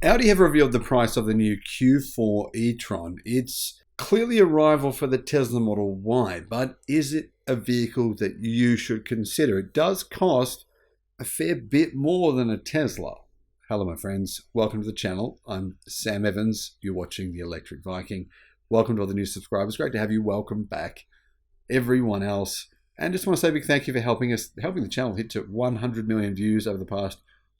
Audi have revealed the price of the new Q4 E-tron. It's clearly a rival for the Tesla Model Y, but is it a vehicle that you should consider? It does cost a fair bit more than a Tesla. Hello my friends, welcome to the channel. I'm Sam Evans, you're watching the Electric Viking. Welcome to all the new subscribers, great to have you. Welcome back everyone else. And just want to say a big thank you for helping the channel hit to 100 million views over the past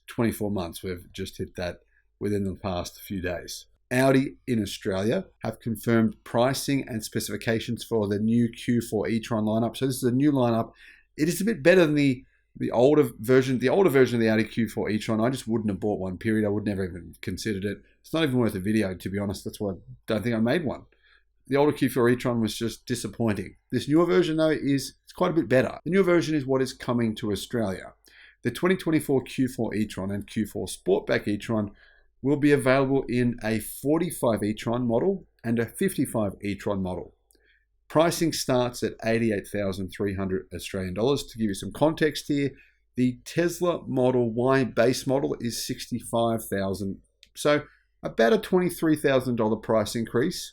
24 months. We've just hit that within the past few days. Audi in Australia have confirmed pricing and specifications for the new Q4 E-tron lineup. So this is a new lineup. It is a bit better than the older version. The older version of the Audi Q4 E-tron, I just wouldn't have bought one, period. I would never even considered it. It's not even worth a video, to be honest. That's why I don't think I made one. The older Q4 E-tron was just disappointing. This newer version, though, it's quite a bit better. The newer version is what is coming to Australia. The 2024 Q4 E-tron and Q4 Sportback E-tron will be available in a 45 E-tron model and a 55 E-tron model. Pricing starts at 88,300 Australian dollars. To give you some context here, the Tesla Model Y base model is 65,000. So about a $23,000 price increase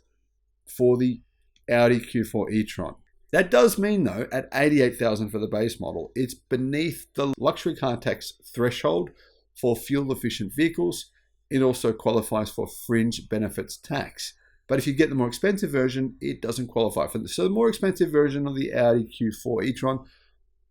for the Audi Q4 E-tron. That does mean though, at 88,000 for the base model, it's beneath the luxury car tax threshold for fuel efficient vehicles. It also qualifies for fringe benefits tax. But if you get the more expensive version, it doesn't qualify for this. So the more expensive version of the Audi Q4 E-tron,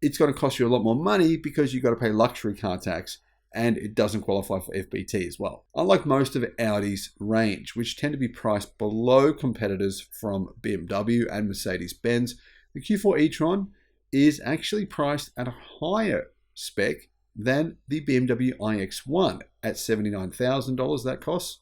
it's going to cost you a lot more money because you've got to pay luxury car tax, and it doesn't qualify for FBT as well. Unlike most of Audi's range, which tend to be priced below competitors from BMW and Mercedes-Benz, the Q4 E-tron is actually priced at a higher spec than the BMW iX1 at $79,000 that costs,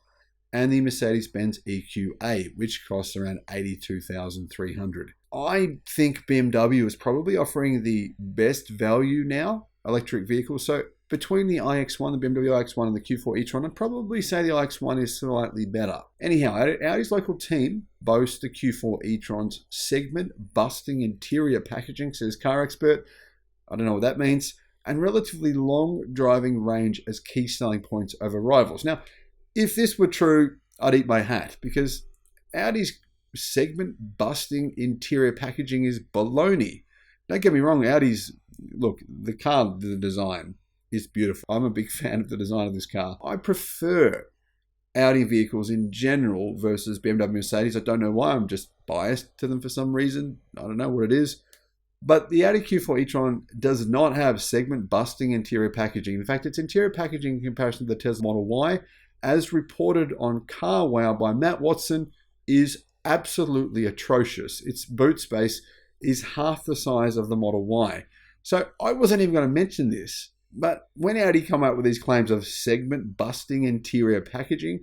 and the Mercedes-Benz EQA, which costs around $82,300. I think BMW is probably offering the best value now, electric vehicles. So between the iX1, the BMW iX1 and the Q4 E-tron, I'd probably say the iX1 is slightly better. Anyhow, Audi's local team boasts the Q4 E-tron's segment-busting interior packaging, says car expert. I don't know what that means. And relatively long driving range as key selling points over rivals. Now, if this were true, I'd eat my hat, because Audi's segment-busting interior packaging is baloney. Don't get me wrong, look, the design is beautiful. I'm a big fan of the design of this car. I prefer Audi vehicles in general versus BMW, Mercedes. I don't know why, I'm just biased to them for some reason. I don't know what it is. But the Audi Q4 E-tron does not have segment-busting interior packaging. In fact, its interior packaging in comparison to the Tesla Model Y, as reported on CarWow by Matt Watson, is absolutely atrocious. Its boot space is half the size of the Model Y. So I wasn't even going to mention this, but when Audi come out with these claims of segment-busting interior packaging,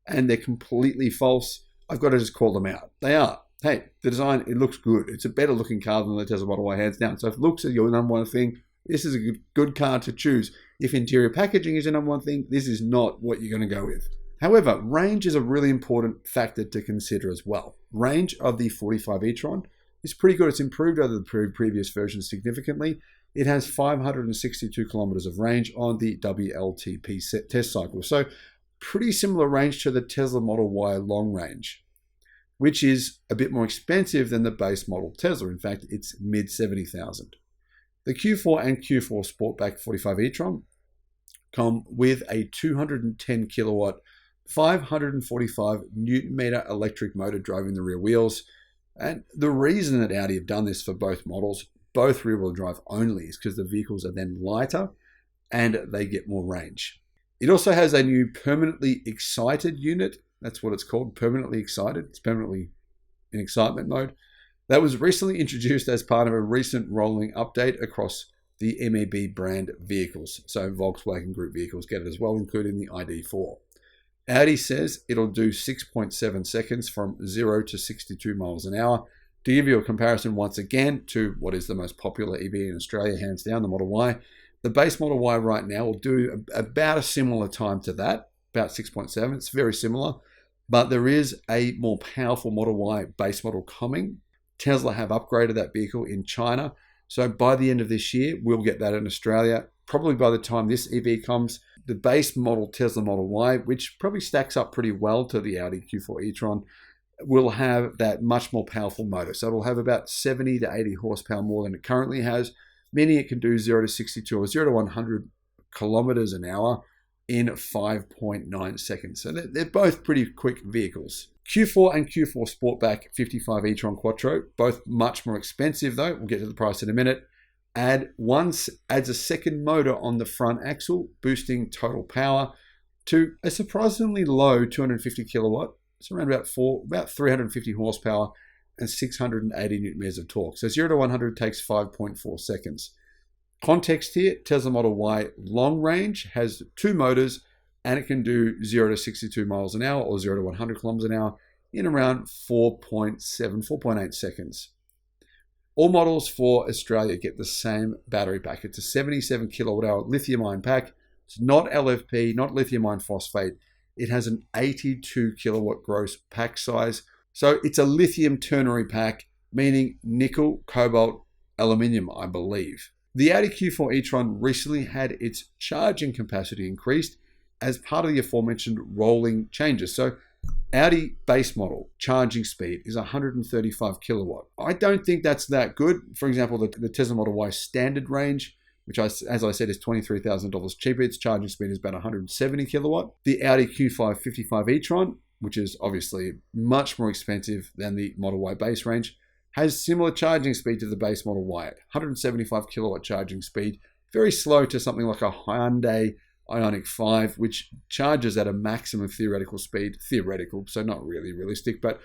and they're completely false, I've got to just call them out. They are. Hey, the design, it looks good. It's a better looking car than the Tesla Model Y, hands down. So if looks are your number one thing, this is a good car to choose. If interior packaging is your number one thing, this is not what you're going to go with. However, range is a really important factor to consider as well. Range of the 45 E-tron is pretty good. It's improved over the previous version significantly. It has 562 kilometers of range on the WLTP test cycle. So pretty similar range to the Tesla Model Y long range, which is a bit more expensive than the base model Tesla. In fact, it's mid 70,000. The Q4 and Q4 Sportback 45 E-tron come with a 210 kilowatt, 545 Newton meter electric motor driving the rear wheels. And the reason that Audi have done this for both models, both rear wheel drive only, is because the vehicles are then lighter and they get more range. It also has a new permanently excited unit. That's what it's called, permanently excited. It's permanently in excitement mode. That was recently introduced as part of a recent rolling update across the MEB brand vehicles. So Volkswagen Group vehicles get it as well, including the ID.4. Audi says it'll do 6.7 seconds from 0 to 62 miles an hour. To give you a comparison once again to what is the most popular EV in Australia, hands down, the Model Y. The base Model Y right now will do about a similar time to that, about 6.7. It's very similar. But there is a more powerful Model Y base model coming. Tesla have upgraded that vehicle in China. So by the end of this year, we'll get that in Australia. Probably by the time this EV comes, the base model Tesla Model Y, which probably stacks up pretty well to the Audi Q4 E-tron, will have that much more powerful motor. So it'll have about 70 to 80 horsepower more than it currently has, meaning it can do 0 to 62 or 0 to 100 kilometers an hour in 5.9 seconds. So they're both pretty quick vehicles. Q4 and Q4 Sportback 55 e-tron Quattro, both much more expensive though. We'll get to the price in a minute. Adds a second motor on the front axle, boosting total power to a surprisingly low 250 kilowatt. It's around about 350 horsepower and 680 newton meters of torque. So 0 to 100 takes 5.4 seconds. Context here, Tesla Model Y long range has two motors and it can do 0 to 62 miles an hour or 0 to 100 kilometers an hour in around 4.8 seconds. All models for Australia get the same battery pack. It's a 77 kilowatt hour lithium ion pack. It's not LFP, not lithium iron phosphate. It has an 82 kilowatt gross pack size. So it's a lithium ternary pack, meaning nickel, cobalt, aluminium, I believe. The Audi Q4 e-tron recently had its charging capacity increased as part of the aforementioned rolling changes. So Audi base model charging speed is 135 kilowatt. I don't think that's that good. For example, the Tesla Model Y standard range, which as I said is $23,000 cheaper, its charging speed is about 170 kilowatt. The Audi Q5 55 e-tron, which is obviously much more expensive than the Model Y base range, has similar charging speed to the base Model Y, 175 kilowatt charging speed, very slow to something like a Hyundai Ioniq 5, which charges at a maximum theoretical speed, so not really realistic, but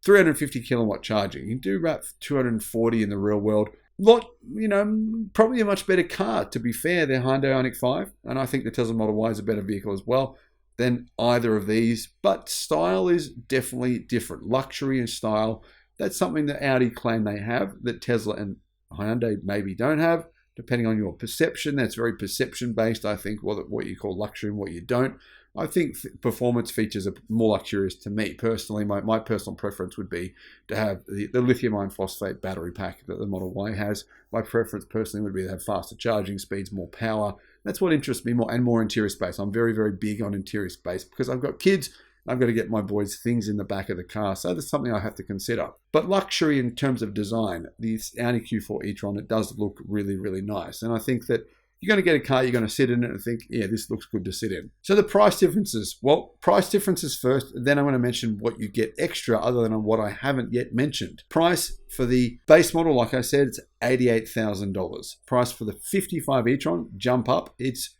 350 kilowatt charging. You can do about 240 in the real world. Probably a much better car, to be fair, the Hyundai Ioniq 5, and I think the Tesla Model Y is a better vehicle as well than either of these, but style is definitely different. Luxury and style, that's something that Audi claim they have, that Tesla and Hyundai maybe don't have. Depending on your perception, that's very perception-based, I think, what you call luxury and what you don't. I think performance features are more luxurious to me personally. My personal preference would be to have the lithium iron phosphate battery pack that the Model Y has. My preference personally would be to have faster charging speeds, more power. That's what interests me more, and more interior space. I'm very, very big on interior space because I've got kids. I've got to get my boys things in the back of the car, so that's something I have to consider. But luxury in terms of design, the Audi Q4 e-tron, it does look really, really nice. And I think that you're going to get a car, you're going to sit in it and think, yeah, this looks good to sit in. So the price differences. Well, price differences first, then I'm going to mention what you get extra other than what I haven't yet mentioned. Price for the base model, like I said, it's $88,000. Price for the 55 e-tron, jump up, it's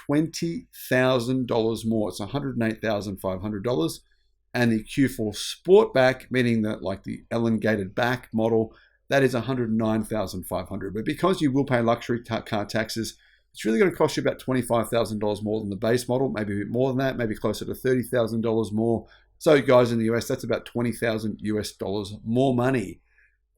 $20,000 more. It's $108,500. And the Q4 Sportback, meaning that like the elongated back model, that is $109,500. But because you will pay luxury car taxes, it's really going to cost you about $25,000 more than the base model, maybe a bit more than that, maybe closer to $30,000 more. So guys in the US, that's about $20,000 US more money.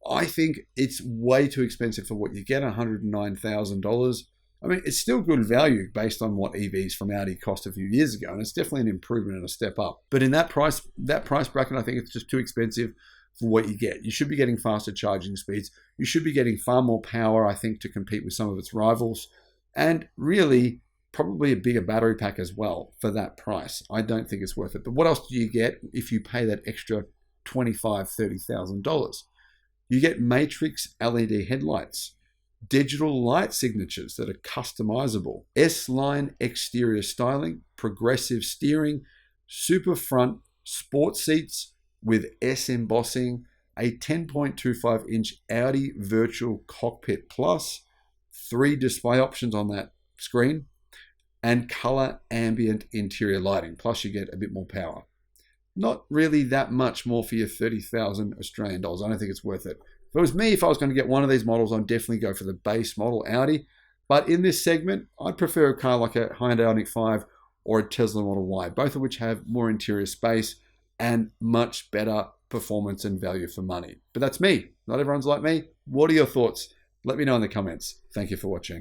I think it's way too expensive for what you get, $109,000. I mean, it's still good value based on what EVs from Audi cost a few years ago, and it's definitely an improvement and a step up. But in that price bracket, I think it's just too expensive for what you get. You should be getting faster charging speeds. You should be getting far more power, I think, to compete with some of its rivals, and really probably a bigger battery pack as well for that price. I don't think it's worth it. But what else do you get if you pay that extra $25,000, $30,000? You get matrix LED headlights, digital light signatures that are customizable, S-line exterior styling, progressive steering, super front sport seats with S embossing, a 10.25-inch Audi Virtual Cockpit Plus, 3 display options on that screen, and color ambient interior lighting. Plus you get a bit more power. Not really that much more for your 30,000 Australian dollars. I don't think it's worth it. If it was me, if I was going to get one of these models, I'd definitely go for the base model Audi. But in this segment, I'd prefer a car like a Hyundai Ioniq 5 or a Tesla Model Y, both of which have more interior space and much better performance and value for money. But that's me. Not everyone's like me. What are your thoughts? Let me know in the comments. Thank you for watching.